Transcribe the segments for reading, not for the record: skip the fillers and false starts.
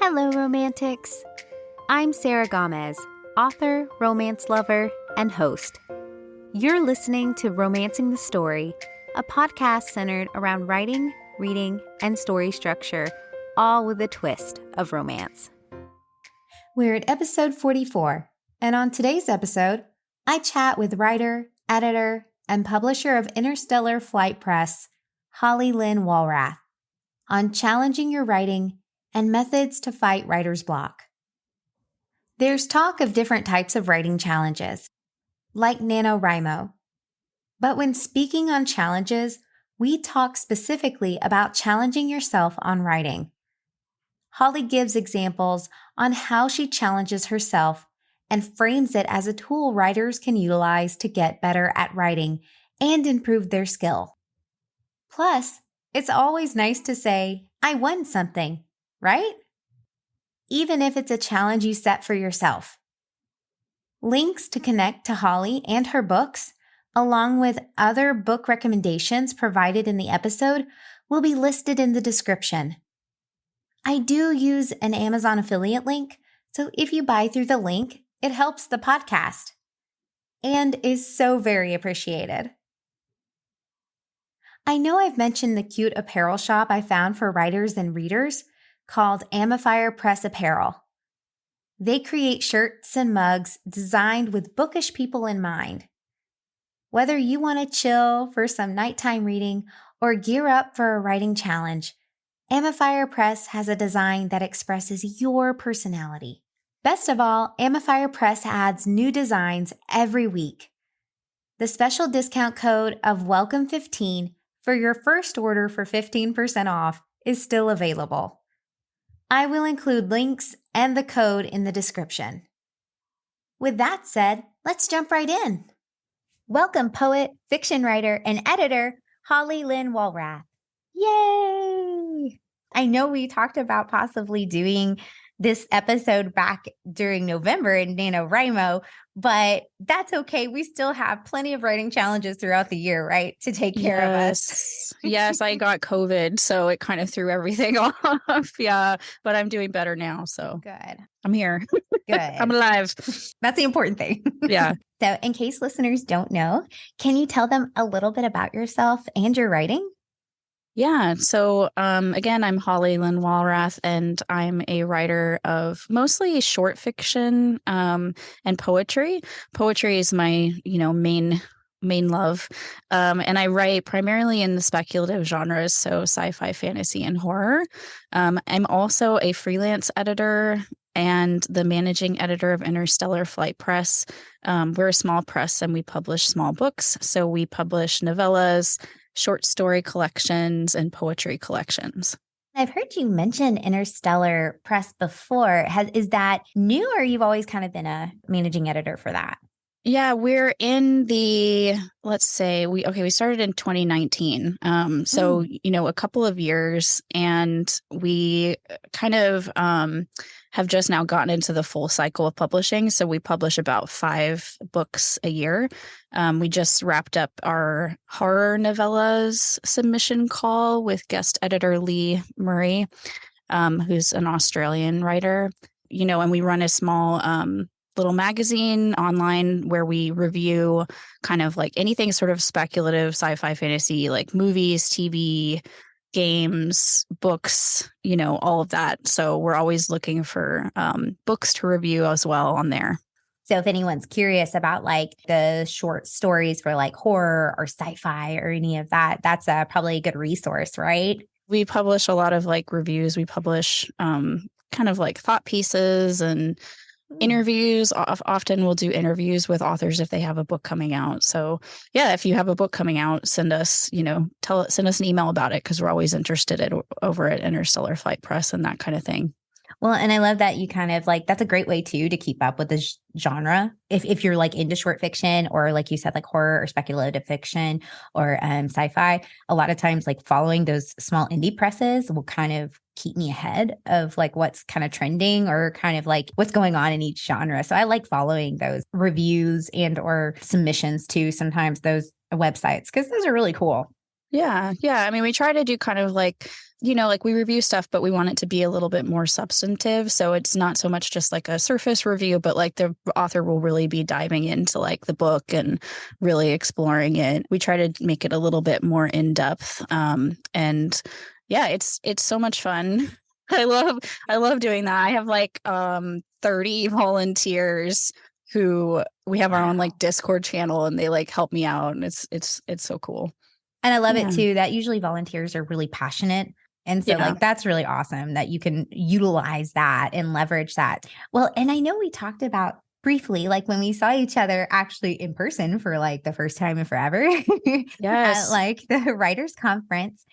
Hello, Romantics. I'm Sarah Gomez, author, romance lover, and host. You're listening to Romancing the Story, a podcast centered around writing, reading, and story structure, all with a twist of romance. We're at episode 44, and on today's episode, I chat with writer, editor, and publisher of Interstellar Flight Press, Holly Lynn Walrath, on challenging your writing and methods to fight writer's block. There's talk of different types of writing challenges, like NaNoWriMo. But when speaking on challenges, we talk specifically about challenging yourself on writing. Holly gives examples on how she challenges herself and frames it as a tool writers can utilize to get better at writing and improve their skill. Plus, it's always nice to say, I won something, right? Even if it's a challenge you set for yourself. Links to connect to Holly and her books, along with other book recommendations provided in the episode, will be listed in the description. I do use an Amazon affiliate link, so if you buy through the link, it helps the podcast and is so very appreciated. I know I've mentioned the cute apparel shop I found for writers and readers called Amplifier Press Apparel. They create shirts and mugs designed with bookish people in mind. Whether you want to chill for some nighttime reading or gear up for a writing challenge, Amplifier Press has a design that expresses your personality. Best of all, Amplifier Press adds new designs every week. The special discount code of WELCOME15 for your first order for 15% off is still available. I will include links and the code in the description. With that said, let's jump right in. Welcome, poet, fiction writer, and editor, Holly Lynn Walrath. Yay! I know we talked about possibly doing this episode back during November in NaNoWriMo, but that's okay. We still have plenty of writing challenges throughout the year, right? To take care of us. Yes, I got COVID, so it kind of threw everything off. Yeah, but I'm doing better now, so Good. I'm here. Good. I'm alive. That's the important thing. Yeah. So in case listeners don't know, can you tell them a little bit about yourself and your writing? Yeah. So again, I'm Holly Lynn Walrath, and I'm a writer of mostly short fiction and poetry. Poetry is my, main love. And I write primarily in the speculative genres, so sci-fi, fantasy, and horror. I'm also a freelance editor and the managing editor of Interstellar Flight Press. We're a small press and we publish small books. So we publish novellas, short story collections, and poetry collections. I've heard you mention Interstellar Press before. Is that new, or you've always kind of been a managing editor for that? Yeah, we're in the, let's say, we started in 2019. So, a couple of years, and we kind of have just now gotten into the full cycle of publishing. So we publish about 5 books a year. We just wrapped up our horror novellas submission call with guest editor Lee Murray, who's an Australian writer, and we run a small little magazine online where we review kind of like anything sort of speculative, sci-fi, fantasy, like movies, TV, games, books, all of that. So we're always looking for books to review as well on there. So if anyone's curious about like the short stories for like horror or sci-fi or any of that, that's probably a good resource, right? We publish a lot of like reviews. We publish kind of like thought pieces and interviews. Often we'll do interviews with authors if they have a book coming out. So yeah, if you have a book coming out, send us, send us an email about it, because we're always interested over at Interstellar Flight Press and that kind of thing. Well, and I love that you kind of like, that's a great way too to keep up with the genre. If you're like into short fiction, or like you said, like horror or speculative fiction or sci-fi, a lot of times like following those small indie presses will kind of keep me ahead of like what's kind of trending or kind of like what's going on in each genre. So I like following those reviews and or submissions to sometimes those websites, because those are really cool. Yeah. Yeah. I mean, we try to do kind of like, like we review stuff, but we want it to be a little bit more substantive. So it's not so much just like a surface review, but like the author will really be diving into like the book and really exploring it. We try to make it a little bit more in depth. And yeah, it's so much fun. I love doing that. I have like 30 volunteers who we have our own Wow. like Discord channel, and they like help me out, and it's so cool. And I love it Yeah. too that usually volunteers are really passionate. And so, Yeah. like, that's really awesome that you can utilize that and leverage that. Well, and I know we talked about briefly, like when we saw each other actually in person for like the first time in forever at Yes. like the writers conference.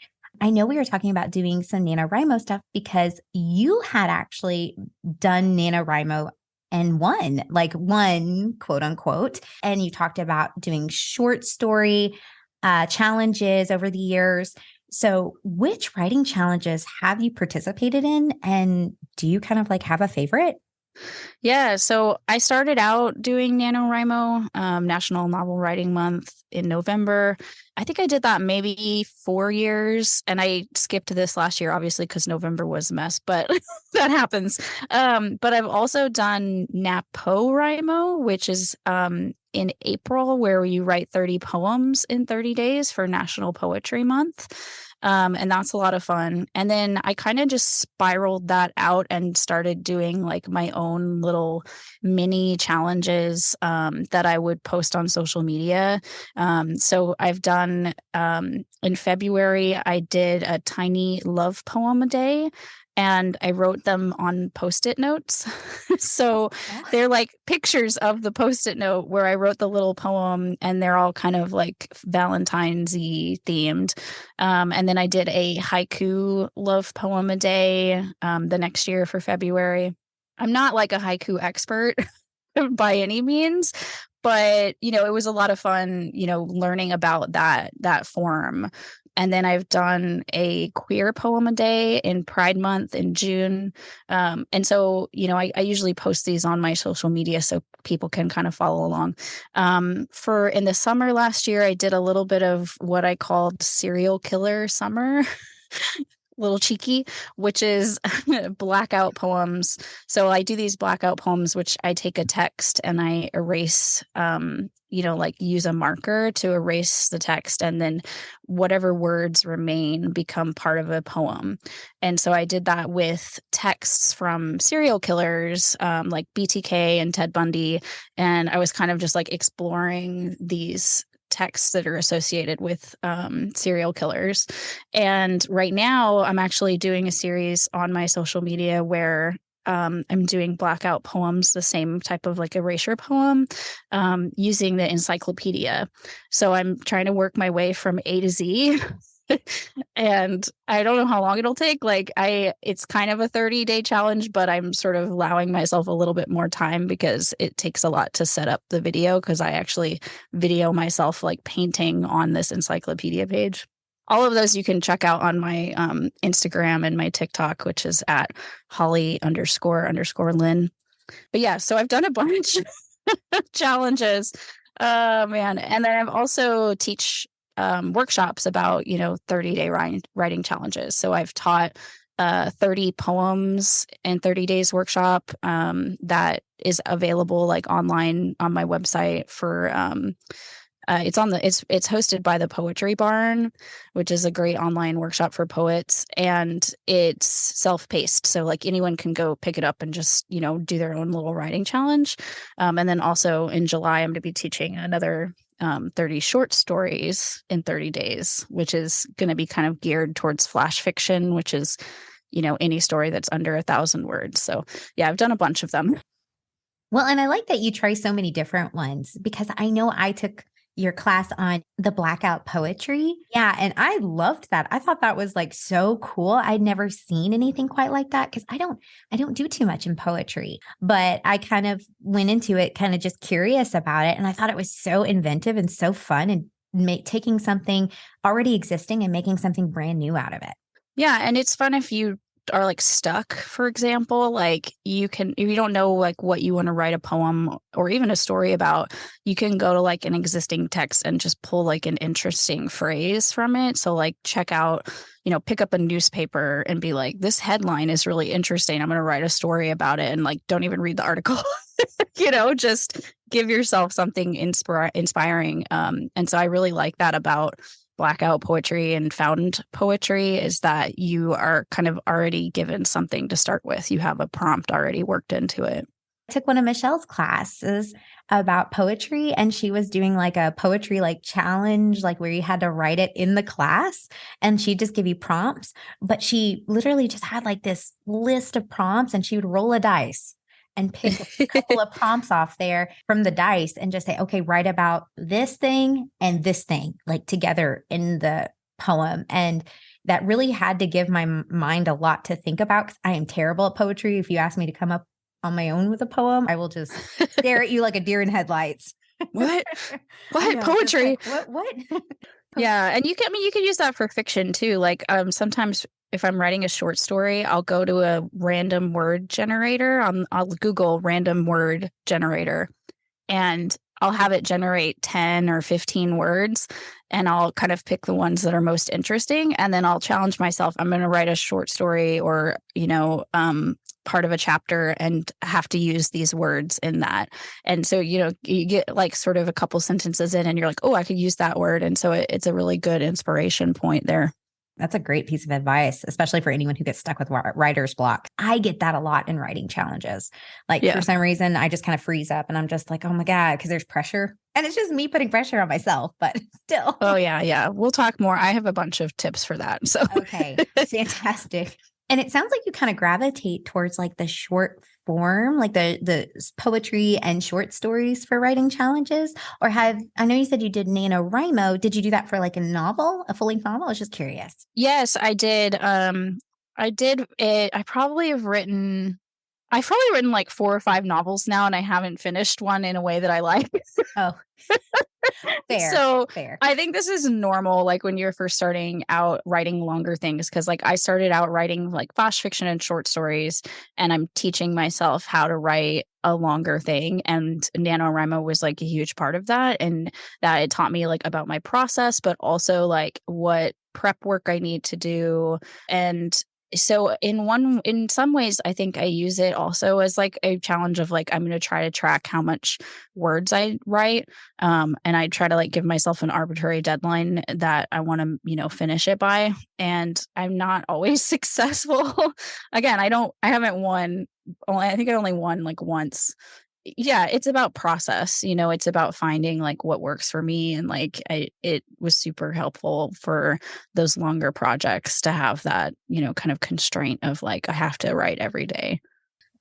I know we were talking about doing some NaNoWriMo stuff because you had actually done NaNoWriMo and won, quote unquote. And you talked about doing short story challenges over the years. So, which writing challenges have you participated in? And do you kind of like have a favorite? Yeah. So I started out doing NaNoWriMo, National Novel Writing Month in November. I think I did that maybe 4 years, and I skipped this last year, obviously, because November was a mess, but that happens. But I've also done NaPoWriMo, which is in April, where you write 30 poems in 30 days for National Poetry Month. And that's a lot of fun. And then I kind of just spiraled that out and started doing like my own little mini challenges that I would post on social media. So I've done in February, I did a tiny love poem a day. And I wrote them on Post-it notes. So they're like pictures of the Post-it note where I wrote the little poem, and they're all kind of like Valentine's-y themed. And then I did a haiku love poem a day the next year for February. I'm not like a haiku expert by any means, but it was a lot of fun, learning about that form. And then I've done a queer poem a day in Pride Month in June. And so, I usually post these on my social media so people can kind of follow along. For in the summer last year, I did a little bit of what I called serial killer summer. Little cheeky, which is blackout poems. So I do these blackout poems, which I take a text and I erase, like use a marker to erase the text, and then whatever words remain become part of a poem. And so I did that with texts from serial killers, like BTK and Ted Bundy. And I was kind of just like exploring these texts that are associated with serial killers. And right now, I'm actually doing a series on my social media where I'm doing blackout poems, the same type of like erasure poem, using the encyclopedia. So I'm trying to work my way from A to Z. And I don't know how long it'll take. It's kind of a 30-day challenge, but I'm sort of allowing myself a little bit more time because it takes a lot to set up the video, because I actually video myself like painting on this encyclopedia page. All of those you can check out on my Instagram and my TikTok, which is at Holly__Lynn. But yeah, so I've done a bunch of challenges. Man. And then I've also teach workshops about 30-day writing challenges. So I've taught 30 poems in 30 days workshop that is available like online on my website for it's hosted by the Poetry Barn, which is a great online workshop for poets, and it's self-paced. So like anyone can go pick it up and just, do their own little writing challenge. And then also in July, I'm going to be teaching another 30 short stories in 30 days, which is going to be kind of geared towards flash fiction, which is, any story that's under 1,000 words. So yeah, I've done a bunch of them. Well, and I like that you try so many different ones because I know I took your class on the blackout poetry. Yeah. And I loved that. I thought that was like so cool. I'd never seen anything quite like that because I don't do too much in poetry, but I kind of went into it kind of just curious about it. And I thought it was so inventive and so fun, and taking something already existing and making something brand new out of it. Yeah. And it's fun if you are like stuck, for example, like you can, if you don't know like what you want to write a poem or even a story about, you can go to like an existing text and just pull like an interesting phrase from it. So like check out, pick up a newspaper and be like, this headline is really interesting. I'm going to write a story about it, and like don't even read the article. Just give yourself something inspiring. And so I really like that about blackout poetry and found poetry, is that you are kind of already given something to start with. You have a prompt already worked into it. I took one of Michelle's classes about poetry, and she was doing like a poetry like challenge, like where you had to write it in the class, and she'd just give you prompts. But she literally just had like this list of prompts, and she would roll a dice and pick a couple of prompts off there from the dice and just say, okay, write about this thing and this thing, like together in the poem. And that really had to give my mind a lot to think about, because I am terrible at poetry. If you ask me to come up on my own with a poem, I will just stare at you like a deer in headlights. What know, poetry? Like, what? Yeah. And you can use that for fiction too. Like sometimes if I'm writing a short story, I'll go to a random word generator. I'll Google random word generator, and I'll have it generate 10 or 15 words, and I'll kind of pick the ones that are most interesting. And then I'll challenge myself. I'm going to write a short story or, part of a chapter and have to use these words in that. And so, you get like sort of a couple sentences in and you're like, oh, I could use that word. And so it's a really good inspiration point there. That's a great piece of advice, especially for anyone who gets stuck with writer's block. I get that a lot in writing challenges. Like for some reason, I just kind of freeze up and I'm just like, oh my God, because there's pressure. And it's just me putting pressure on myself, but still. Oh, yeah. Yeah. We'll talk more. I have a bunch of tips for that. So, okay. Fantastic. And it sounds like you kind of gravitate towards like the short form, like the poetry and short stories for writing challenges. Or I know you said you did NaNoWriMo. Did you do that for like a novel, a full-length novel? I was just curious. Yes, I did. I did it. I've probably written like 4 or 5 novels now, and I haven't finished one in a way that I like. Oh, fair. I think this is normal, like when you're first starting out writing longer things, because like I started out writing like flash fiction and short stories, and I'm teaching myself how to write a longer thing. And NaNoWriMo was like a huge part of that, and that it taught me like about my process, but also like what prep work I need to do. And so in some ways, I think I use it also as like a challenge of like, I'm going to try to track how much words I write. And I try to like give myself an arbitrary deadline that I want to, finish it by. And I'm not always successful. Again, I haven't won. I think I only won like once. Yeah, it's about process, it's about finding like what works for me. And like, it was super helpful for those longer projects to have that, kind of constraint of like, I have to write every day.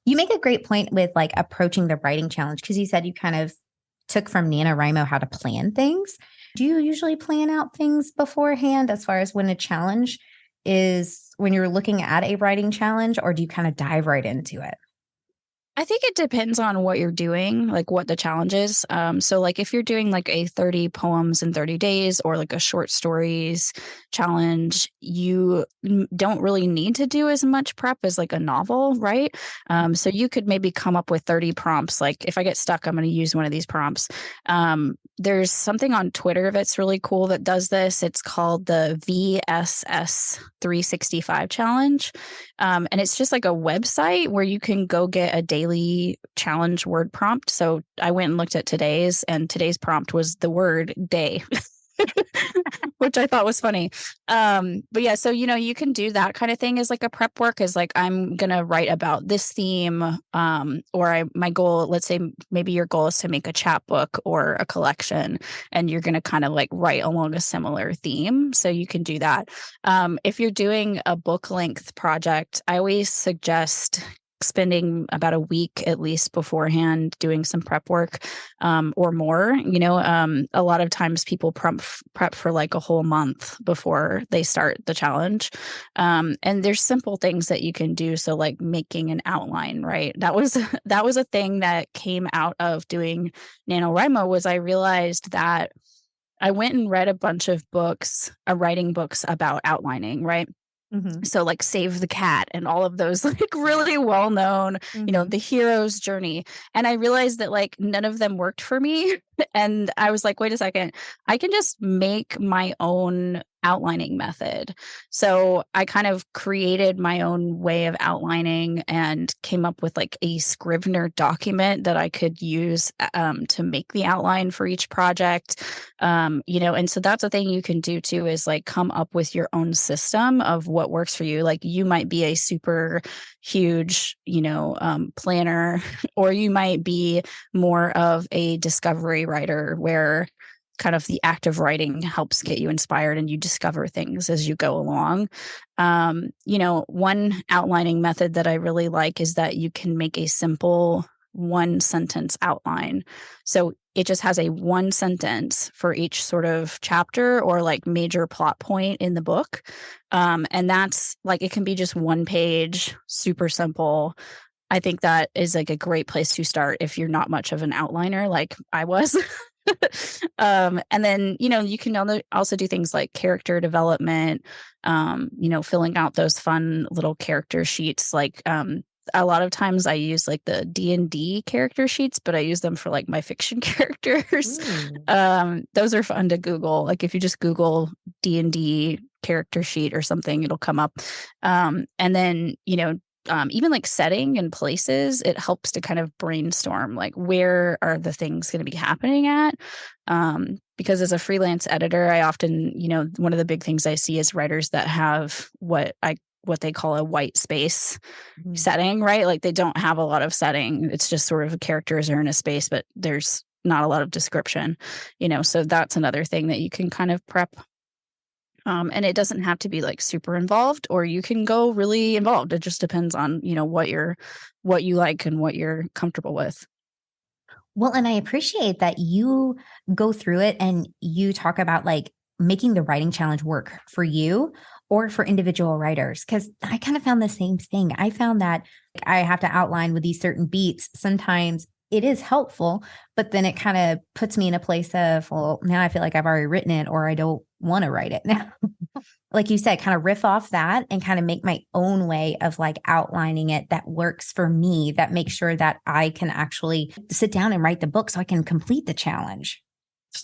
You make a great point with like approaching the writing challenge, because you said you kind of took from NaNoWriMo how to plan things. Do you usually plan out things beforehand as far as when a challenge is, when you're looking at a writing challenge, or do you kind of dive right into it? I think it depends on what you're doing, like what the challenge is. So like if you're doing like a 30 poems in 30 days or like a short stories challenge, you don't really need to do as much prep as like a novel, right? So you could maybe come up with 30 prompts. Like if I get stuck, I'm going to use one of these prompts. There's something on Twitter that's really cool that does this. It's called the VSS 365 challenge. And it's just like a website where you can go get a daily challenge word prompt. So I went and looked at today's, and today's prompt was the word day, which I thought was funny. But yeah, so, you can do that kind of thing as like a prep work, is like, I'm going to write about this theme. My goal, let's say maybe your goal is to make a chapbook or a collection, and you're going to kind of like write along a similar theme. So you can do that. If you're doing a book length project, I always suggest spending about a week at least beforehand doing some prep work, or more. A lot of times people prep for like a whole month before they start the challenge. And there's simple things that you can do. So like making an outline, right? That was a thing that came out of doing NaNoWriMo, was I realized that I went and read a bunch of books, writing books about outlining, right? Mm-hmm. So like Save the Cat and all of those like really well known, Mm-hmm. the hero's journey. And I realized that like none of them worked for me. And I was like, wait a second, I can just make my own outlining method. So I kind of created my own way of outlining and came up with like a Scrivener document that I could use to make the outline for each project. And so that's a thing you can do too, is like come up with your own system of what works for you. Like you might be a super huge, planner, or you might be more of a discovery writer where kind of the act of writing helps get you inspired and you discover things as you go along. One outlining method that I really like is that you can make a simple one sentence outline. So it just has a one sentence for each sort of chapter or like major plot point in the book. And that's like, it can be just one page, super simple. I think that is like a great place to start if you're not much of an outliner like I was. And then, you can also do things like character development, filling out those fun little character sheets. Like a lot of times I use like the D&D character sheets, but I use them for like my fiction characters. Those are fun to Google. Like if you just Google D&D character sheet or something, it'll come up. And then, even like setting and places, it helps to kind of brainstorm like where are the things going to be happening at. Because as a freelance editor, I often, one of the big things I see is writers that have what they call a white space setting, right? Like they don't have a lot of setting. It's just sort of characters are in a space, but there's not a lot of description, so that's another thing that you can kind of prep. And it doesn't have to be like super involved, or you can go really involved. It just depends on, what you like and what you're comfortable with. Well, and I appreciate that you go through it and you talk about like making the writing challenge work for you or for individual writers. Cause I kind of found the same thing. I found that I have to outline with these certain beats. Sometimes it is helpful, but then it kind of puts me in a place of, well, now I feel like I've already written it or I don't want to write it now. Like you said, kind of riff off that and kind of make my own way of like outlining it that works for me, that makes sure that I can actually sit down and write the book so I can complete the challenge.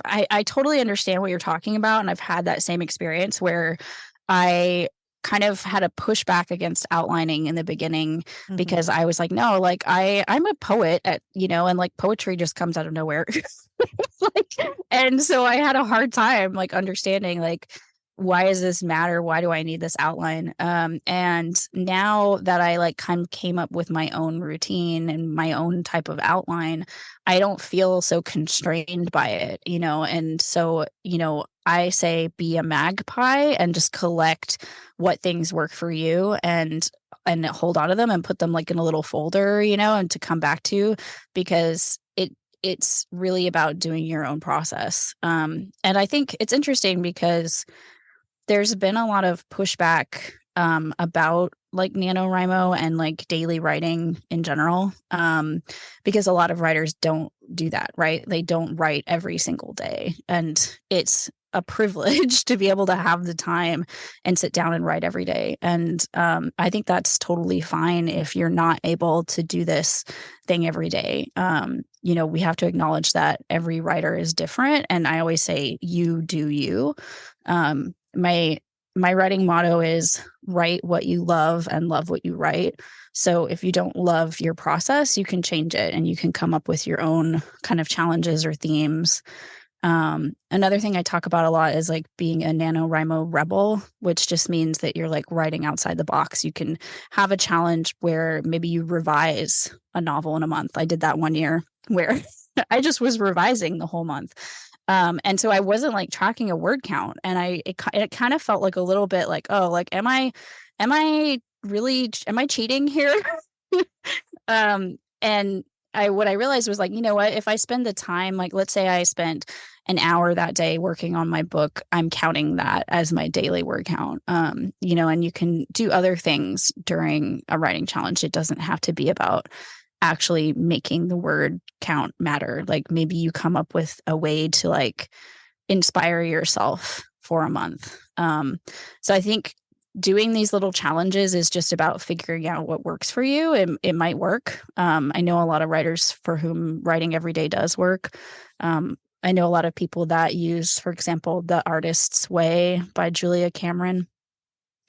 I totally understand what you're talking about. And I've had that same experience where I kind of had a pushback against outlining in the beginning because I was like, no, like I'm a poet and like poetry just comes out of nowhere. And so I had a hard time like understanding like, why does this matter? Why do I need this outline? And now that I like kind of came up with my own routine and my own type of outline, I don't feel so constrained by it, and so, I say be a magpie and just collect what things work for you and hold on to them and put them like in a little folder, and to come back to, because it's really about doing your own process. And I think it's interesting because there's been a lot of pushback about like NaNoWriMo and like daily writing in general, because a lot of writers don't do that, right? They don't write every single day. And it's a privilege to be able to have the time and sit down and write every day. And I think that's totally fine if you're not able to do this thing every day. We have to acknowledge that every writer is different. And I always say, you do you. My writing motto is write what you love and love what you write. So if you don't love your process, you can change it and you can come up with your own kind of challenges or themes. Another thing I talk about a lot is like being a NaNoWriMo rebel, which just means that you're like writing outside the box. You can have a challenge where maybe you revise a novel in a month. I did that one year where I just was revising the whole month. And so I wasn't like tracking a word count, and it kind of felt like a little bit like, oh, like, am I cheating here? And what I realized was like, you know what, if I spend the time, like, let's say I spent an hour that day working on my book, I'm counting that as my daily word count. And you can do other things during a writing challenge. It doesn't have to be about actually making the word count matter. Like maybe you come up with a way to like inspire yourself for a month. So I think doing these little challenges is just about figuring out what works for you. It might work. I know a lot of writers for whom writing every day does work. I know a lot of people that use, for example, The Artist's Way by Julia Cameron.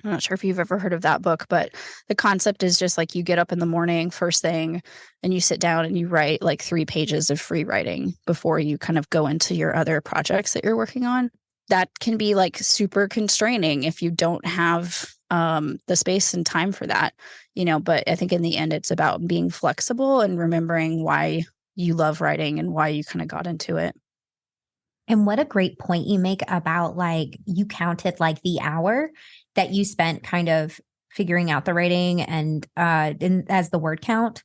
I'm not sure if you've ever heard of that book, but the concept is just like you get up in the morning, first thing, and you sit down and you write like 3 pages of free writing before you kind of go into your other projects that you're working on. That can be like super constraining if you don't have the space and time for that, but I think in the end, it's about being flexible and remembering why you love writing and why you kind of got into it. And what a great point you make about like you counted like the hour that you spent kind of figuring out the writing and as the word count,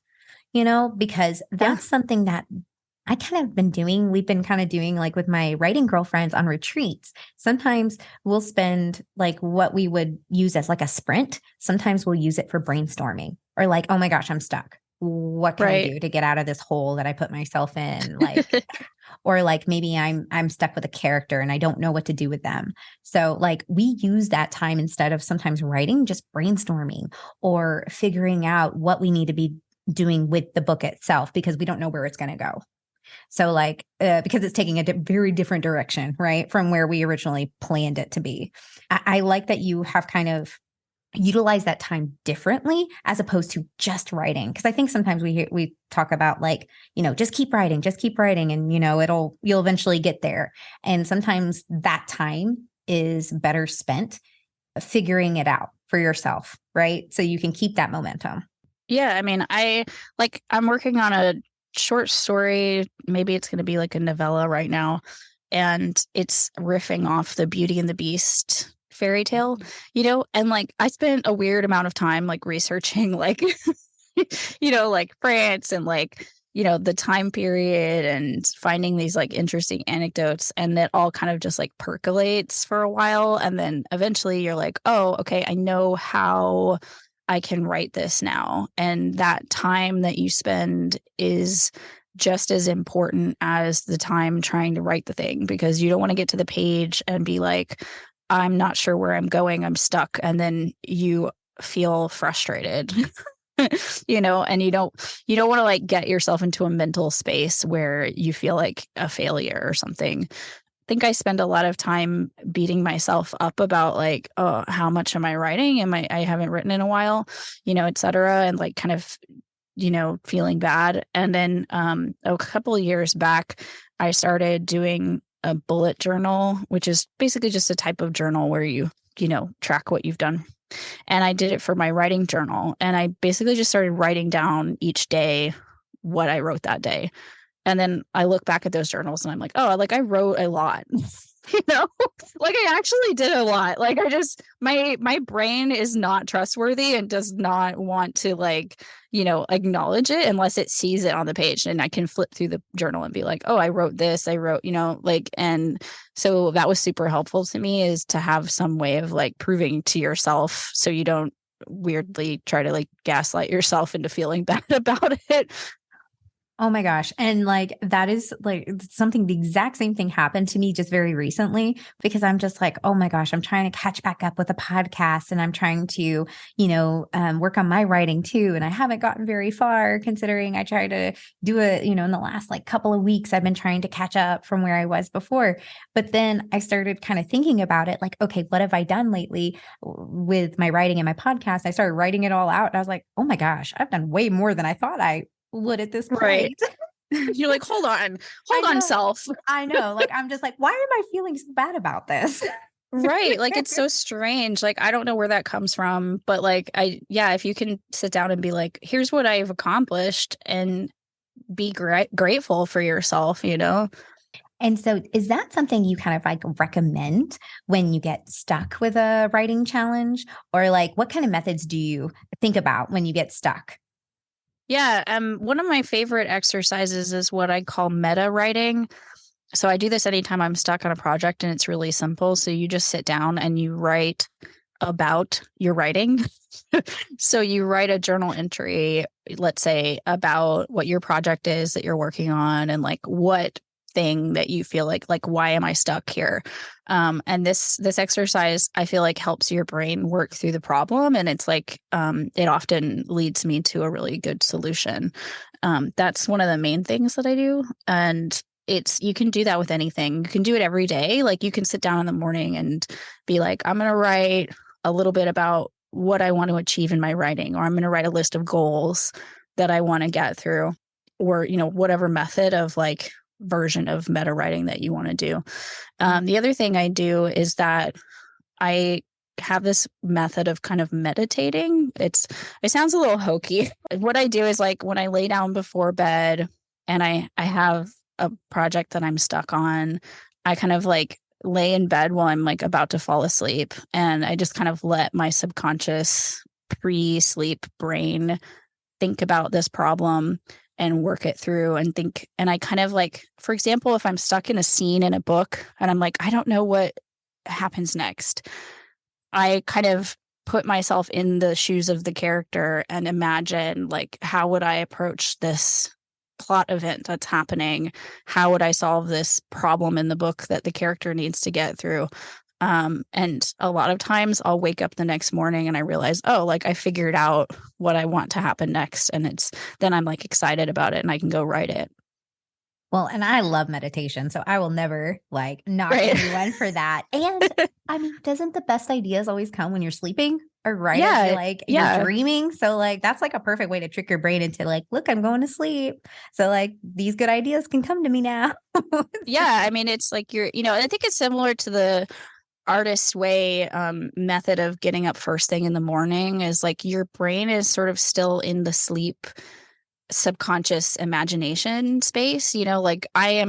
because that's something that I kind of been doing. We've been kind of doing like with my writing girlfriends on retreats. Sometimes we'll spend like what we would use as like a sprint. Sometimes we'll use it for brainstorming or like, oh my gosh, I'm stuck. What can I do to get out of this hole that I put myself in? Like, or like maybe I'm stuck with a character and I don't know what to do with them. So like we use that time instead of sometimes writing, just brainstorming or figuring out what we need to be doing with the book itself because we don't know where it's going to go. So like, because it's taking a very different direction, right? From where we originally planned it to be. I like that you have kind of utilize that time differently as opposed to just writing. Cause I think sometimes we talk about like, just keep writing and you'll eventually get there. And sometimes that time is better spent figuring it out for yourself. Right. So you can keep that momentum. Yeah. I mean, I'm working on a short story. Maybe it's going to be like a novella right now. And it's riffing off the Beauty and the Beast fairy tale, and like I spent a weird amount of time like researching like, like France and like, the time period and finding these like interesting anecdotes. And that all kind of just like percolates for a while. And then eventually you're like, oh, okay, I know how I can write this now. And that time that you spend is just as important as the time trying to write the thing, because you don't want to get to the page and be like, I'm not sure where I'm going. I'm stuck. And then you feel frustrated, and you don't want to like get yourself into a mental space where you feel like a failure or something. I think I spend a lot of time beating myself up about like, oh, how much am I writing? I haven't written in a while, et cetera. And like kind of, feeling bad. And then a couple of years back, I started doing a bullet journal, which is basically just a type of journal where you track what you've done. And I did it for my writing journal. And I basically just started writing down each day what I wrote that day. And then I look back at those journals and I'm like, oh, like I wrote a lot, like I actually did a lot. Like I just, my brain is not trustworthy and does not want to like, acknowledge it unless it sees it on the page. And I can flip through the journal and be like, oh, I wrote this, I wrote, and so that was super helpful to me, is to have some way of like proving to yourself so you don't weirdly try to like gaslight yourself into feeling bad about it. Oh my gosh. And like, that is like something, the exact same thing happened to me just very recently, because I'm just like, oh my gosh, I'm trying to catch back up with a podcast and I'm trying to, work on my writing too. And I haven't gotten very far considering I tried to do it, in the last like couple of weeks, I've been trying to catch up from where I was before. But then I started kind of thinking about it like, okay, what have I done lately with my writing and my podcast? I started writing it all out. And I was like, oh my gosh, I've done way more than I thought I would at this point. Right. You're like, hold on, self. I know. Like, I'm just like, why am I feeling so bad about this? Right. Like, it's so strange. Like, I don't know where that comes from, but like, if you can sit down and be like, here's what I've accomplished and be grateful for yourself, And so is that something you kind of like recommend when you get stuck with a writing challenge, or like, what kind of methods do you think about when you get stuck? Yeah. One of my favorite exercises is what I call meta writing. So I do this anytime I'm stuck on a project, and it's really simple. So you just sit down and you write about your writing. So you write a journal entry, let's say, about what your project is that you're working on and like what thing that you feel like why am I stuck here? And this exercise, I feel like, helps your brain work through the problem, and it's like it often leads me to a really good solution. That's one of the main things that I do, and you can do that with anything. You can do it every day. Like, you can sit down in the morning and be like, I'm going to write a little bit about what I want to achieve in my writing, or I'm going to write a list of goals that I want to get through, or, you know, whatever method of like version of meta writing that you want to do. The other thing I do is that I have this method of kind of meditating. It sounds a little hokey. What I do is, like, when I lay down before bed and I have a project that I'm stuck on, I kind of like lay in bed while I'm like about to fall asleep, and I just kind of let my subconscious pre-sleep brain think about this problem and work it through and think. And I kind of like, for example, if I'm stuck in a scene in a book and I'm like, I don't know what happens next, I kind of put myself in the shoes of the character and imagine, like, how would I approach this plot event that's happening? How would I solve this problem in the book that the character needs to get through? And a lot of times I'll wake up the next morning and I realize, oh, like, I figured out what I want to happen next. And then I'm like excited about it and I can go write it. Well, and I love meditation, so I will never like knock anyone for that. And I mean, doesn't the best ideas always come when you're sleeping or right as you're dreaming? So like, that's like a perfect way to trick your brain into like, look, I'm going to sleep. So like, these good ideas can come to me now. Yeah. I mean, it's like I think it's similar to the artist way method of getting up first thing in the morning. Is like, your brain is sort of still in the sleep subconscious imagination space. Like, I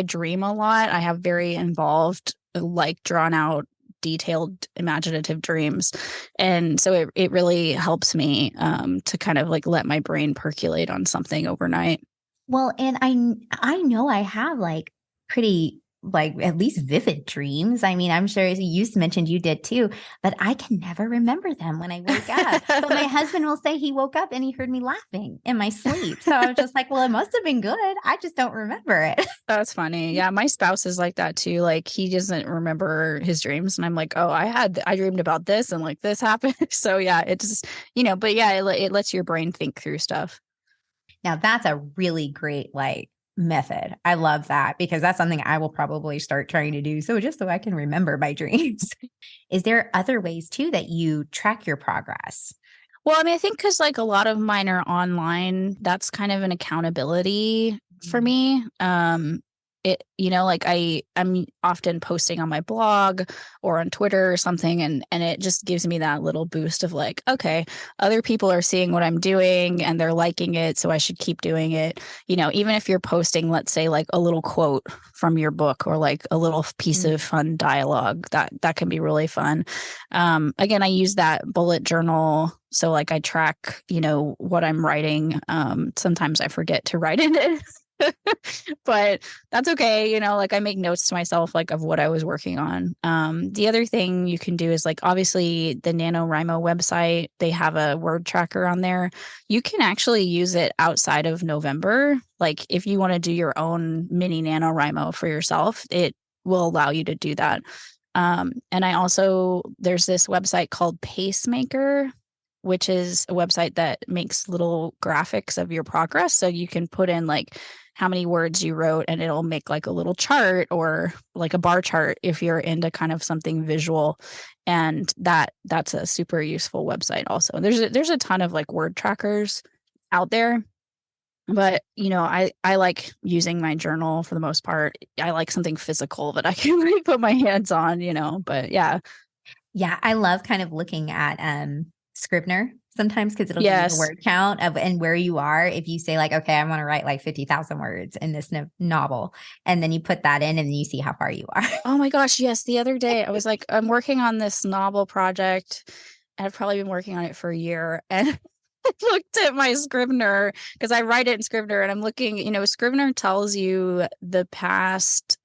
dream a lot. I have very involved, like, drawn out, detailed, imaginative dreams. And so it really helps me to kind of like let my brain percolate on something overnight. Well, and I know I have like pretty like at least vivid dreams. I mean, I'm sure you mentioned you did too, but I can never remember them when I wake up. But my husband will say he woke up and he heard me laughing in my sleep. So I was just like, well, it must have been good. I just don't remember it. That's funny. Yeah, my spouse is like that too. Like, he doesn't remember his dreams, and I'm like, oh, I dreamed about this and like this happened. So yeah, it's just, but yeah, it lets your brain think through stuff. Now that's a really great like method. I love that because that's something I will probably start trying to do. So just so I can remember my dreams. Is there other ways too that you track your progress? Well, I mean, I think because like a lot of mine are online, that's kind of an accountability for me. Like I'm often posting on my blog or on Twitter or something, and it just gives me that little boost of like, okay, other people are seeing what I'm doing and they're liking it, so I should keep doing it. Even if you're posting, let's say, like a little quote from your book or like a little piece of fun dialogue, that can be really fun. Again, I use that bullet journal. So like, I track, what I'm writing. Sometimes I forget to write in it. But that's okay. Like, I make notes to myself, like, of what I was working on. The other thing you can do is, like, obviously the NaNoWriMo website, they have a word tracker on there. You can actually use it outside of November. Like, if you want to do your own mini NaNoWriMo for yourself, it will allow you to do that. And there's this website called Pacemaker, which is a website that makes little graphics of your progress. So you can put in like how many words you wrote, and it'll make like a little chart or like a bar chart if you're into kind of something visual. And that's a super useful website also. There's a ton of like word trackers out there. But, I like using my journal for the most part. I like something physical that I can really put my hands on, but yeah. Yeah, I love kind of looking at Scrivener sometimes because it'll give you the word count of and where you are. If you say like, okay, I want to write like 50,000 words in this novel, and then you put that in and you see how far you are. Oh my gosh, yes. The other day I was like, I'm working on this novel project, and I've probably been working on it for a year. And I looked at my Scrivener because I write it in Scrivener, and I'm looking, Scrivener tells you the past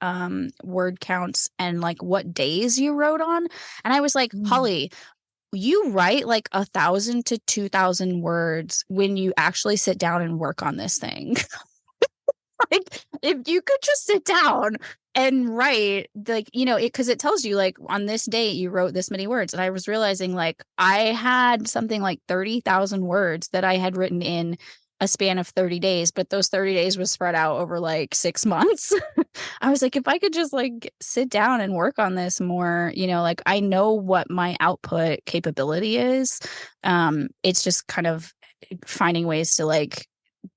word counts and like what days you wrote on. And I was like, Holly, you write like 1,000 to 2,000 words when you actually sit down and work on this thing. Like, if you could just sit down and write, like, because it tells you, like, on this date, you wrote this many words. And I was realizing, like, I had something like 30,000 words that I had written in a span of 30 days, but those 30 days was spread out over like 6 months. I was like, if I could just like sit down and work on this more, like I know what my output capability is. It's just kind of finding ways to like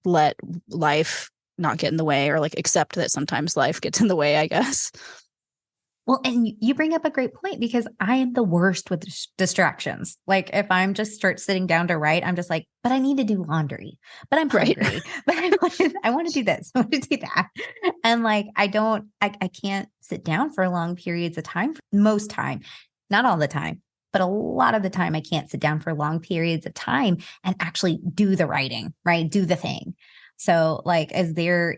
let life not get in the way, or like accept that sometimes life gets in the way, I guess. Well, and you bring up a great point, because I am the worst with distractions. Like if I'm just start sitting down to write, I'm just like, but I need to do laundry, but I'm Right. hungry, but I want to do this, I want to do that. And like, I can't sit down for long periods of time, most time, not all the time, but a lot of the time I can't sit down for long periods of time and actually do the writing, right? Do the thing. So like, is there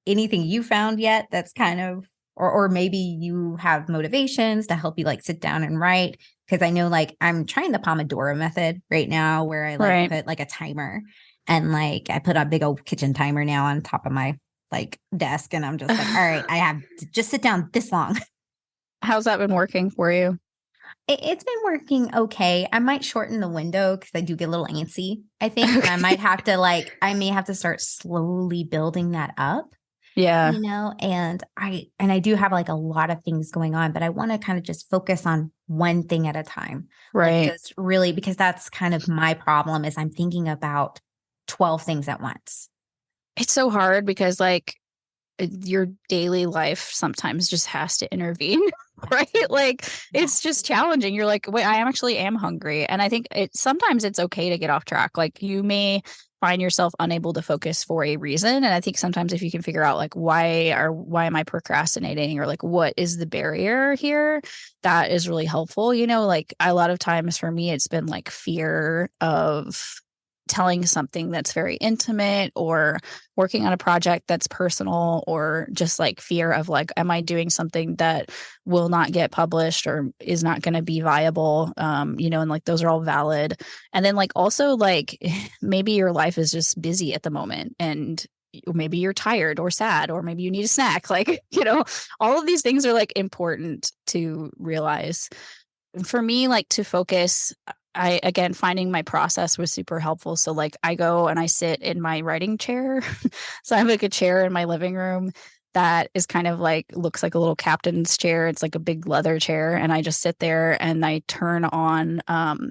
anything you found yet that's kind of, or maybe you have motivations to help you like sit down and write? Because I know like I'm trying the Pomodoro method right now, where I like put like a timer, and like I put a big old kitchen timer now on top of my like desk, and I'm just like, all right, I have to just sit down this long. How's that been working for you? It's been working okay. I might shorten the window because I do get a little antsy, I think. Okay. And I might have to I may have to start slowly building that up. Yeah. And I do have like a lot of things going on, but I want to kind of just focus on one thing at a time. Right. Like just really, because that's kind of my problem, is I'm thinking about 12 things at once. It's so hard because like your daily life sometimes just has to intervene, right? Like it's just challenging. You're like, wait, I actually am hungry. And I think sometimes it's okay to get off track. Like you may find yourself unable to focus for a reason. And I think sometimes if you can figure out like why am I procrastinating, or like what is the barrier here, that is really helpful. Like a lot of times for me, it's been like fear of telling something that's very intimate, or working on a project that's personal, or just like fear of like, am I doing something that will not get published or is not going to be viable? And like those are all valid. And then like also like maybe your life is just busy at the moment, and maybe you're tired or sad, or maybe you need a snack. Like, all of these things are like important to realize. For me, like to focus, again, finding my process was super helpful. So like I go and I sit in my writing chair. So I have like a chair in my living room that is kind of like, looks like a little captain's chair. It's like a big leather chair. And I just sit there and I turn on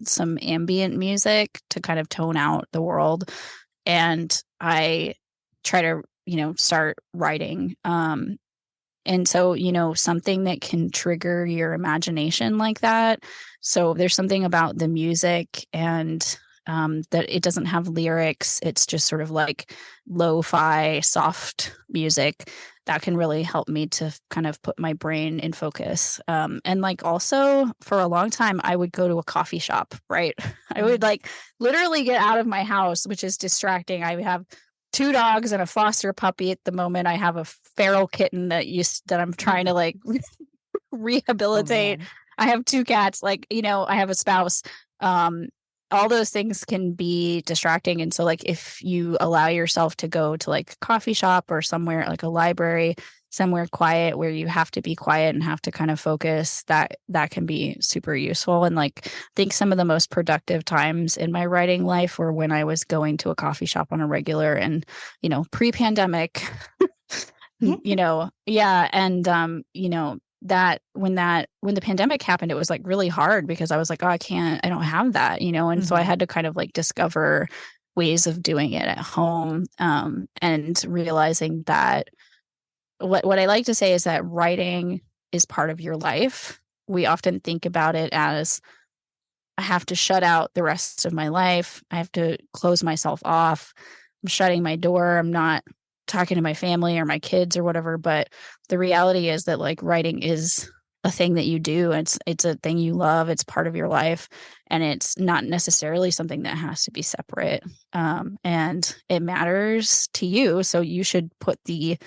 some ambient music to kind of tone out the world. And I try to, start writing. And so, something that can trigger your imagination like that. So there's something about the music, and that it doesn't have lyrics. It's just sort of like lo-fi, soft music that can really help me to kind of put my brain in focus. And like also for a long time, I would go to a coffee shop, right? I would like literally get out of my house, which is distracting. I would have 2 dogs and a foster puppy at the moment. I have a feral kitten that I'm trying to like rehabilitate. I have 2 cats. Like, I have a spouse. All those things can be distracting. And so like if you allow yourself to go to like a coffee shop or somewhere like a library, somewhere quiet where you have to be quiet and have to kind of focus, that can be super useful. And like I think some of the most productive times in my writing life were when I was going to a coffee shop on a regular, and pre-pandemic. Yeah. And that when the pandemic happened, it was like really hard because I was like, oh, I don't have that, and so I had to kind of like discover ways of doing it at home, and realizing that what I like to say is that writing is part of your life. We often think about it as, I have to shut out the rest of my life. I have to close myself off. I'm shutting my door. I'm not talking to my family or my kids or whatever. But the reality is that like writing is a thing that you do. It's a thing you love. It's part of your life, and it's not necessarily something that has to be separate. And it matters to you. So you should put the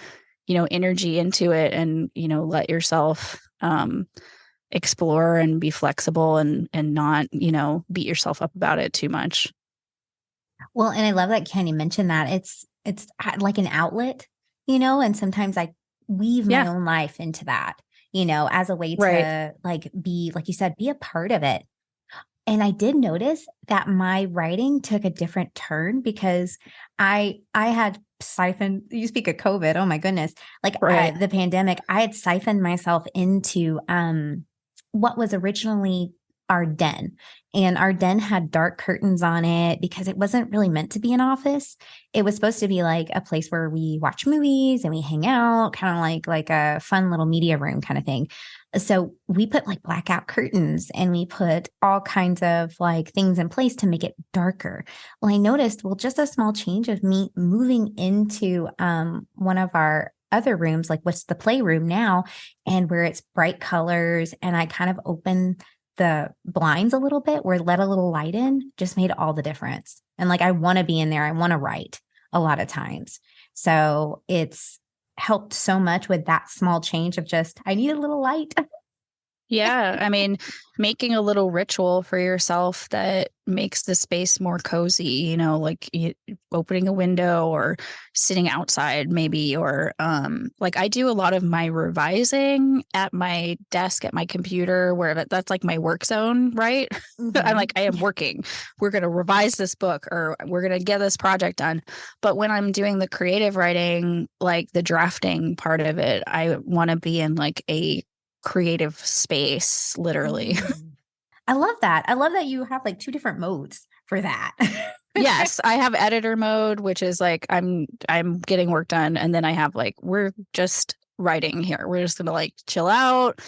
energy into it, and let yourself explore and be flexible, and not beat yourself up about it too much. Well, and I love that Kenny mentioned that it's like an outlet, and sometimes I weave my Yeah. own life into that, as a way Right. to like be, like you said, be a part of it. And I did notice that my writing took a different turn because I had siphoned, you speak of COVID, oh my goodness, like Right. the pandemic, I had siphoned myself into what was originally our den. And our den had dark curtains on it because it wasn't really meant to be an office. It was supposed to be like a place where we watch movies and we hang out, kind of like a fun little media room kind of thing. So we put like blackout curtains and we put all kinds of like things in place to make it darker. Well, I noticed, just a small change of me moving into one of our other rooms, like what's the playroom now, and where it's bright colors, and I kind of open the blinds a little bit, where let a little light in, just made all the difference. And like I want to be in there, I want to write a lot of times. So it's helped so much with that small change of just, I need a little light. Yeah. I mean, making a little ritual for yourself that makes the space more cozy, like opening a window or sitting outside maybe, or like I do a lot of my revising at my desk, at my computer, where that's like my work zone, right? I'm like, I am working. We're going to revise this book, or we're going to get this project done. But when I'm doing the creative writing, like the drafting part of it, I want to be in like a creative space, literally. I love that. I love that you have like two different modes for that. Yes, I have editor mode, which is like I'm getting work done, and then I have like we're just writing here. We're just gonna like chill out,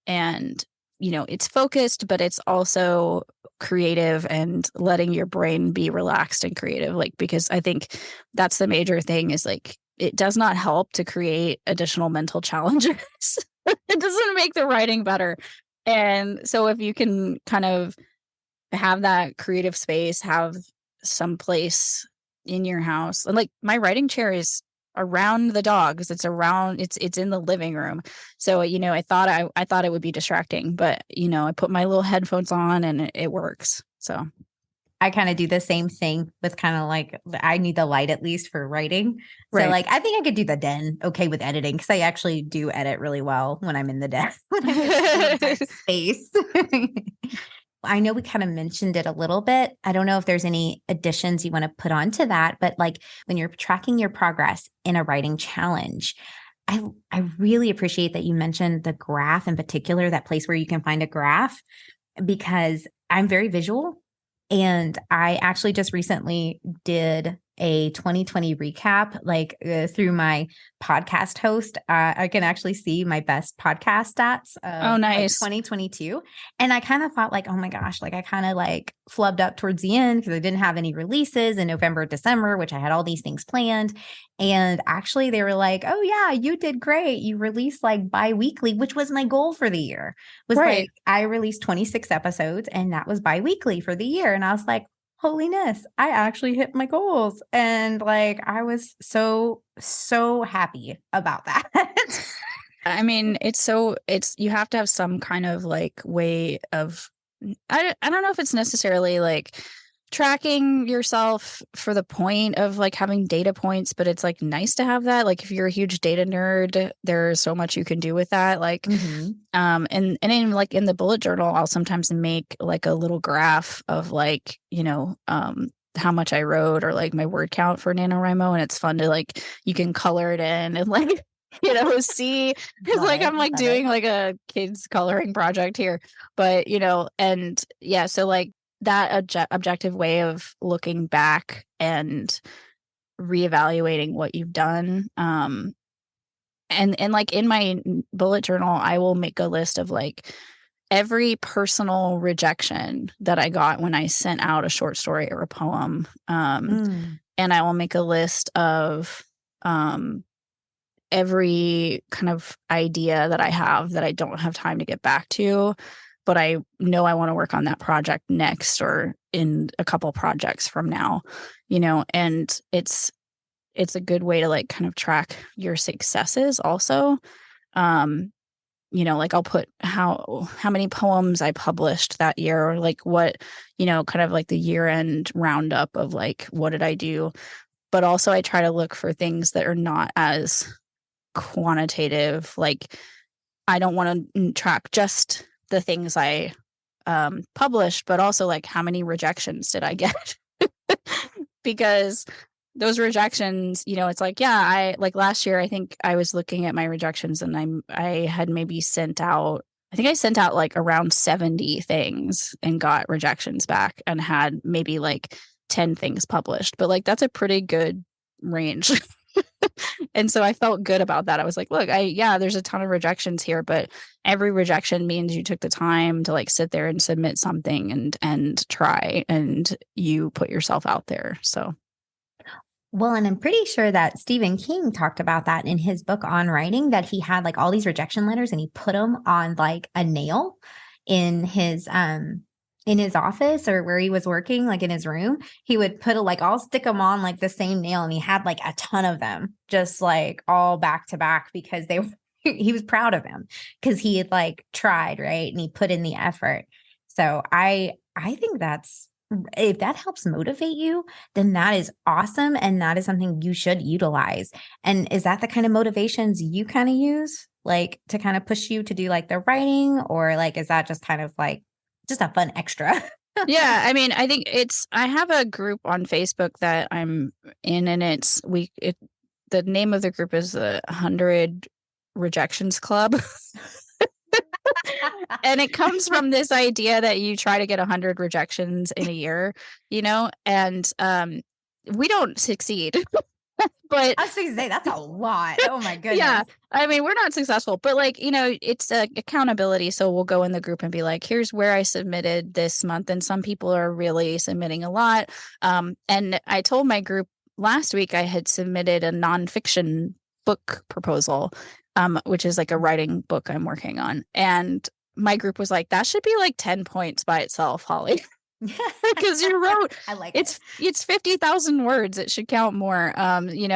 and it's focused, but it's also creative and letting your brain be relaxed and creative. Like, because I think that's the major thing is like it does not help to create additional mental challenges. It doesn't make the writing better. And so if you can kind of have that creative space, have some place in your house, and like my writing chair is around the dogs, it's in the living room. So I thought it would be distracting, but I put my little headphones on and it works. So I kind of do the same thing with kind of like, I need the light at least for writing. So right. like, I think I could do the den okay with editing, because I actually do edit really well when I'm in the den, when I'm in a dark space. I know we kind of mentioned it a little bit. I don't know if there's any additions you want to put onto that, but like when you're tracking your progress in a writing challenge, I really appreciate that you mentioned the graph in particular, that place where you can find a graph, because I'm very visual. And I actually just recently did a 2020 recap, like through my podcast host. I can actually see my best podcast stats Oh, of like nice. 2022. And I kind of thought like, oh my gosh, like I kind of like flubbed up towards the end because I didn't have any releases in November, December, which I had all these things planned. And actually they were like, oh yeah, you did great. You released like bi-weekly, which was my goal for the year. Was Right. like, I released 26 episodes and that was bi-weekly for the year. And I was like, holiness, I actually hit my goals. And like, I was so happy about that. I mean, you have to have some kind of like way of, I don't know if it's necessarily like tracking yourself for the point of like having data points, but it's like nice to have that. Like if you're a huge data nerd, there's so much you can do with that. Like, and in like in the bullet journal, I'll sometimes make like a little graph of like, how much I wrote, or like my word count for NaNoWriMo. And it's fun to like, you can color it in and like, see, because like I'm like doing like a kids coloring project here, but and yeah, so like that objective way of looking back and reevaluating what you've done. And like in my bullet journal, I will make a list of like every personal rejection that I got when I sent out a short story or a poem. And I will make a list of every kind of idea that I have that I don't have time to get back to, but I know I want to work on that project next, or in a couple projects from now, and it's a good way to like kind of track your successes also. Like I'll put how many poems I published that year, or like what, kind of like the year end roundup of like, what did I do? but also I try to look for things that are not as quantitative. Like I don't want to track just the things I published, but also like how many rejections did I get? Because those rejections, it's like, yeah, I like last year, I think I was looking at my rejections and I had maybe sent out, I think I sent out like around 70 things and got rejections back and had maybe like 10 things published. But like that's a pretty good range. And so I felt good about that. I was like, look, there's a ton of rejections here, but every rejection means you took the time to like sit there and submit something and try, and you put yourself out there. So Well, and I'm pretty sure that Stephen King talked about that in his book on writing, that he had like all these rejection letters and he put them on like a nail in his office or where he was working, like in his room. He would put I'll stick them on like the same nail, and he had like a ton of them just like all back to back because they were he was proud of them because he had like tried, right? And he put in the effort. So I think if that helps motivate you, then that is awesome. And that is something you should utilize. And is that the kind of motivations you kind of use, like to kind of push you to do like the writing, or like, is that just kind of like just a fun extra? yeah, I mean, I think I have a group on Facebook that I'm in, and the name of the group is the 100 Rejections Club. And it comes from this idea that you try to get 100 rejections in a year, and we don't succeed. But I was going to say that's a lot. Oh my goodness. Yeah. I mean, we're not successful, but like, it's accountability. So we'll go in the group and be like, here's where I submitted this month. And some people are really submitting a lot. And I told my group last week I had submitted a nonfiction book proposal, which is like a writing book I'm working on. And my group was like, that should be like 10 points by itself, Holly. Because you wrote, I like it's 50,000 words. It should count more.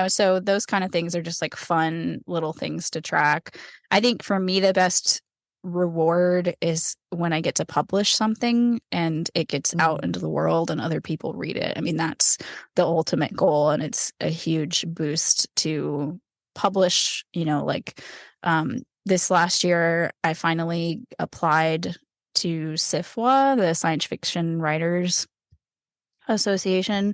So those kind of things are just like fun little things to track. I think for me, the best reward is when I get to publish something and it gets out into the world and other people read it. I mean, that's the ultimate goal, and it's a huge boost to publish, this last year, I finally applied to SIFWA, the Science Fiction Writers Association,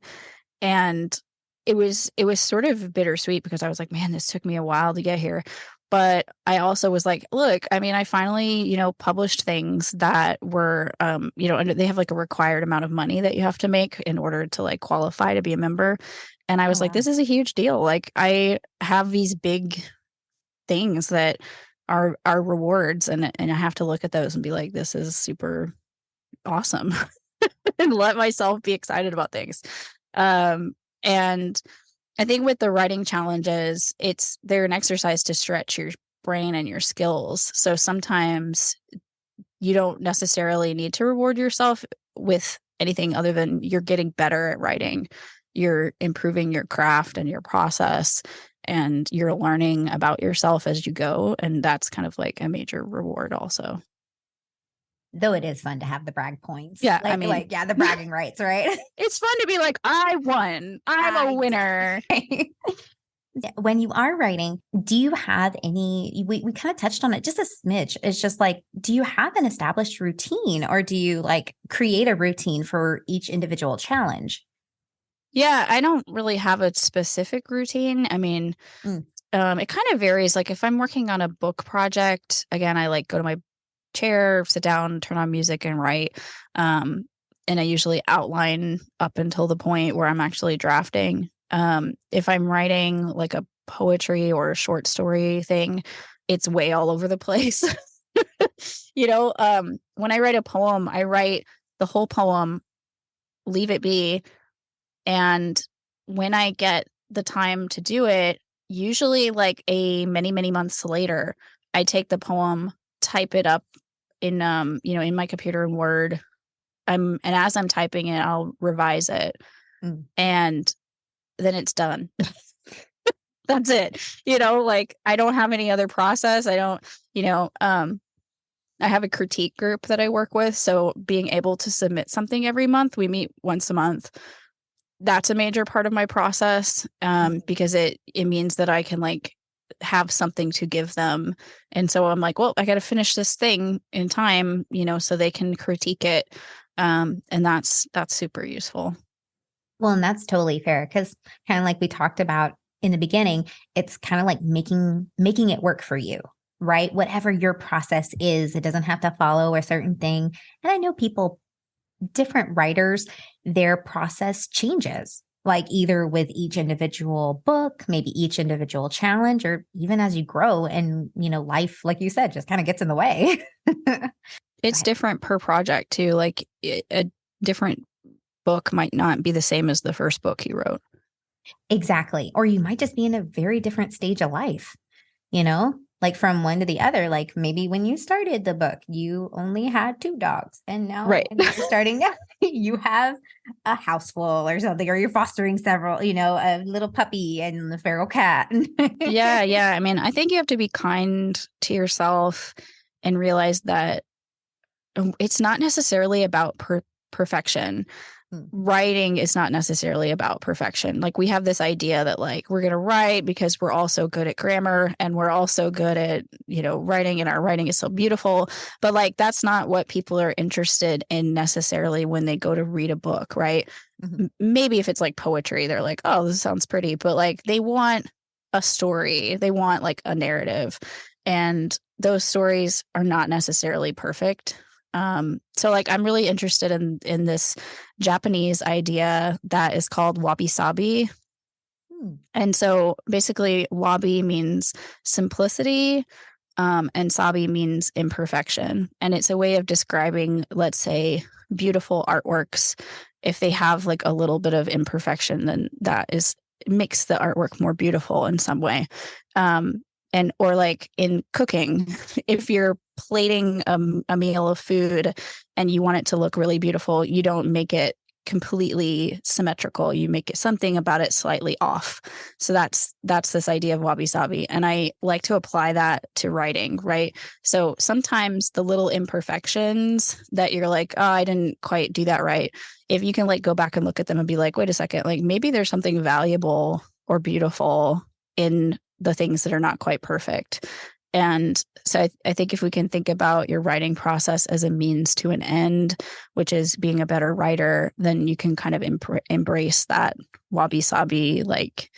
and it was sort of bittersweet because I was like, man, this took me a while to get here. But I also was like, look, I mean, I finally, published things that were, and they have like a required amount of money that you have to make in order to like qualify to be a member. And I was like, this is a huge deal. Like I have these big things that are rewards, and I have to look at those and be like, this is super awesome. And let myself be excited about things. And I think with the writing challenges, they're an exercise to stretch your brain and your skills. So sometimes you don't necessarily need to reward yourself with anything other than you're getting better at writing. You're improving your craft and your process, and you're learning about yourself as you go. And that's kind of like a major reward also. Though it is fun to have the brag points. Yeah. The bragging rights, right? It's fun to be like, I won. I'm a winner. When you are writing, do you have we kind of touched on it just a smidge. It's just like, do you have an established routine, or do you like create a routine for each individual challenge? Yeah, I don't really have a specific routine. I mean, it kind of varies. Like if I'm working on a book project, again, I like go to my chair, sit down, turn on music and write. And I usually outline up until the point where I'm actually drafting. If I'm writing like a poetry or a short story thing, it's way all over the place. When I write a poem, I write the whole poem, leave it be. And when I get the time to do it, usually like a many, many months later, I take the poem, type it up in, in my computer in Word. And as I'm typing it, I'll revise it. And then it's done. That's it. Like I don't have any other process. I don't, I have a critique group that I work with. So being able to submit something every month, we meet once a month. that's a major part of my process, because it means that I can like have something to give them. And so I'm like, well, I got to finish this thing in time, so they can critique it. And that's super useful. Well, and that's totally fair because kind of like we talked about in the beginning, it's kind of like making it work for you, right? Whatever your process is, it doesn't have to follow a certain thing. And I know different writers, their process changes, like either with each individual book, maybe each individual challenge, or even as you grow and, life, like you said, just kind of gets in the way. It's different per project too. Like a different book might not be the same as the first book you wrote. Exactly. Or you might just be in a very different stage of life, like from one to the other. Like maybe when you started the book, you only had 2 dogs. And now right. when you're starting now, you have a house full or something, or you're fostering several, a little puppy and the feral cat. Yeah. Yeah. I mean, I think you have to be kind to yourself and realize that it's not necessarily about perfection. Writing is not necessarily about perfection. Like we have this idea that like we're going to write because we're also good at grammar and we're also good at, writing, and our writing is so beautiful. But like that's not what people are interested in necessarily when they go to read a book, right? Maybe if it's like poetry, they're like, oh, this sounds pretty. But like they want a story. They want like a narrative. And those stories are not necessarily perfect. So like I'm really interested in this Japanese idea that is called wabi-sabi. And so basically wabi means simplicity, and sabi means imperfection. And it's a way of describing, let's say, beautiful artworks. If they have like a little bit of imperfection, then makes the artwork more beautiful in some way. Or like in cooking, if you're plating a meal of food and you want it to look really beautiful, you don't make it completely symmetrical. You make it something about it slightly off. So that's this idea of wabi-sabi. And I like to apply that to writing, right? So sometimes the little imperfections that you're like, oh, I didn't quite do that right. If you can like go back and look at them and be like, wait a second, like maybe there's something valuable or beautiful in the things that are not quite perfect. And so I think if we can think about your writing process as a means to an end, which is being a better writer, then you can kind of embrace that wabi-sabi like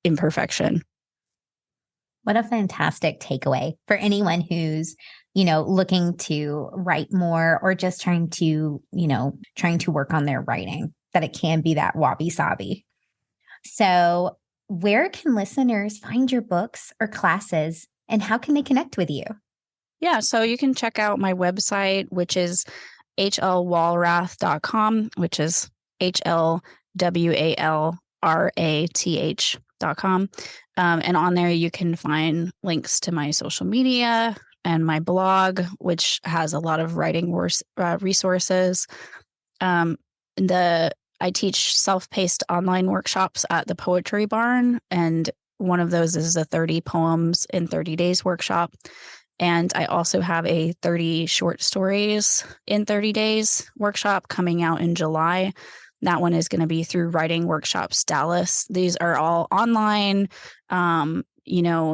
imperfection. What a fantastic takeaway for anyone who's, looking to write more or just trying to work on their writing, that it can be that wabi-sabi. So where can listeners find your books or classes, and how can they connect with you? Yeah, so you can check out my website, which is hlwalrath.com, which is HLWALRATH.com. And on there, you can find links to my social media and my blog, which has a lot of writing resources. I teach self-paced online workshops at the Poetry Barn, and one of those is a 30 poems in 30 days workshop. And I also have a 30 short stories in 30 days workshop coming out in July. That one is going to be through Writing Workshops Dallas. These are all online.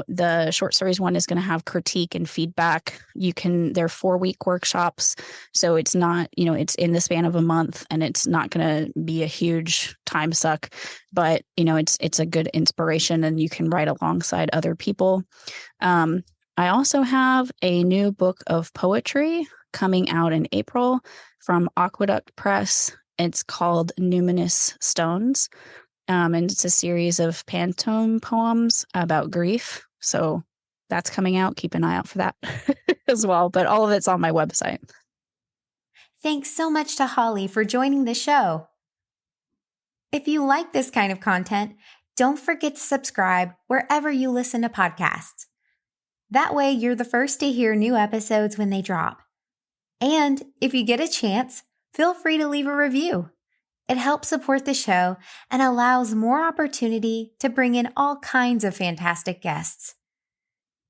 The short stories one is going to have critique and feedback. They're 4-week workshops. So it's not, it's in the span of a month, and it's not going to be a huge time suck, but it's a good inspiration, and you can write alongside other people. I also have a new book of poetry coming out in April from Aqueduct Press. It's called Numinous Stones. And it's a series of pantome poems about grief. So that's coming out. Keep an eye out for that as well. But all of it's on my website. Thanks so much to Holly for joining the show. If you like this kind of content, don't forget to subscribe wherever you listen to podcasts. That way, you're the first to hear new episodes when they drop. And if you get a chance, feel free to leave a review. It helps support the show and allows more opportunity to bring in all kinds of fantastic guests.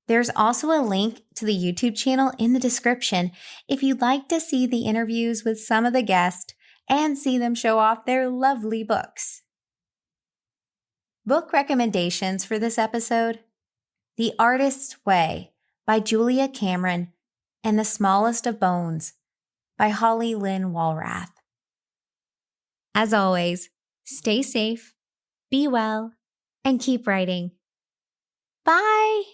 There's also a link to the YouTube channel in the description if you'd like to see the interviews with some of the guests and see them show off their lovely books. Book recommendations for this episode: The Artist's Way by Julia Cameron and The Smallest of Bones by Holly Lynn Walrath. As always, stay safe, be well, and keep writing. Bye!